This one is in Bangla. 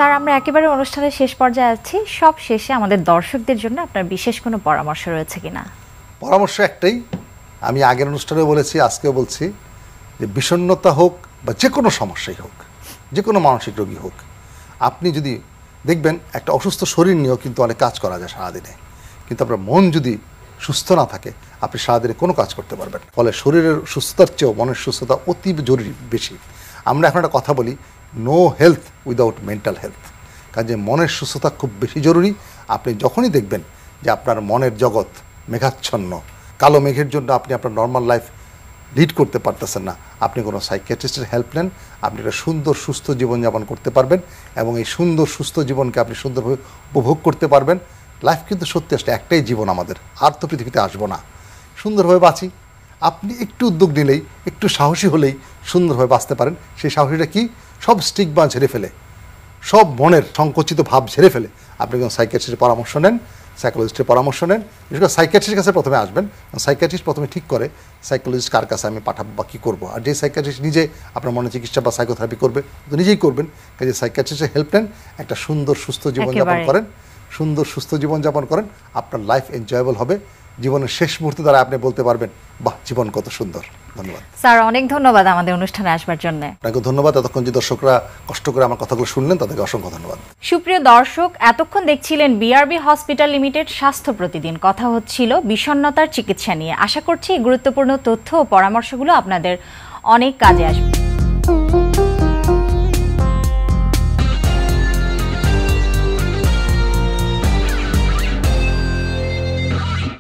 স্যার, আমরা একেবারে অনুষ্ঠানের শেষ পর্যায়ে আছি। সব শেষে আমাদের দর্শকদের জন্য আপনার বিশেষ কোনো পরামর্শ রয়েছে কিনা? পরামর্শ একটাই, আমি আগের অনুষ্ঠানে বলেছি, আজকেও বলছি, যে বিষণ্ণতা হোক বা যে কোনো সমস্যাই হোক, যে কোনো মানসিক রোগী হোক, আপনি যদি দেখবেন একটা অসুস্থ শরীর নিয়েও কিন্তু অনেক কাজ করা যায় সারাদিনে, কিন্তু আপনার মন যদি সুস্থ না থাকে আপনি সারাদিনে কোনো কাজ করতে পারবেন না। ফলে শরীরের সুস্থতার চেয়েও মনের সুস্থতা অতি জরুরি বেশি। আমরা এখন একটা কথা বলি, no health without mental health. কাজে মনের সুস্থতা খুব বেশি জরুরি। আপনি যখনই দেখবেন যে আপনার মনের জগৎ মেঘাচ্ছন্ন, কালো মেঘের জন্য আপনি আপনার নর্মাল লাইফ লিড করতে পারতেছেন না, আপনি কোনো সাইকিয়াট্রিস্টের হেল্প নেন, আপনি একটা সুন্দর সুস্থ জীবনযাপন করতে পারবেন এবং এই সুন্দর সুস্থ জীবনকে আপনি সুন্দরভাবে উপভোগ করতে পারবেন। লাইফ কিন্তু সত্যি আসলে একটাই জীবন আমাদের, আর তো পৃথিবীতে আসবো না। সুন্দরভাবে বাঁচি। আপনি একটু উদ্যোগ নিলেই, একটু সাহসী হলেই সুন্দরভাবে বাঁচতে পারেন। সেই সাহসীটা কি? সব স্টিগমা ঝেড়ে ফেলে, সব মনের সংকুচিত ভাব ঝেড়ে ফেলে আপনি যখন সাইকিয়াট্রিস্টের পরামর্শ নেন, সাইকোলজিস্টের পরামর্শ নেন, বিশেষ করে সাইকিয়াট্রিস্টের কাছে প্রথমে আসবেন। সাইকিয়াট্রিস্ট প্রথমে ঠিক করে সাইকোলজিস্ট কার কাছে আমি পাঠাবো বা কী করবো। আর যে সাইকিয়াট্রিস্ট নিজে আপনার মনে চিকিৎসা বা সাইকোথেরাপি করবে তো নিজেই করবেন। কাজে সাইকিয়াট্রিস্টের হেল্প নেন, একটা সুন্দর সুস্থ জীবনযাপন করেন, সুন্দর সুস্থ জীবনযাপন করেন, আপনার লাইফ এনজয়েবল হবে। জীবনের শেষ মুহূর্তে দ্বারা আপনি বলতে পারবেন, বাহ, জীবন কত সুন্দর। ধন্যবাদ স্যার, অনেক ধন্যবাদ আমাদের অনুষ্ঠানে আসবার জন্য। আপনাকে ধন্যবাদ। এতক্ষণ যে দর্শকরা কষ্ট করে আমার কথাগুলো শুনলেন তাদেরকে অসংখ্য ধন্যবাদ। সুপ্রিয় দর্শক, এতক্ষণ দেখছিলেন বিআরবি হসপিটাল লিমিটেড স্বাস্থ্য প্রতিদিন। কথা হচ্ছিল বিষণ্ণতার চিকিৎসা নিয়ে। আশা করছি গুরুত্বপূর্ণ তথ্য ও পরামর্শগুলো আপনাদের অনেক কাজে আসবে।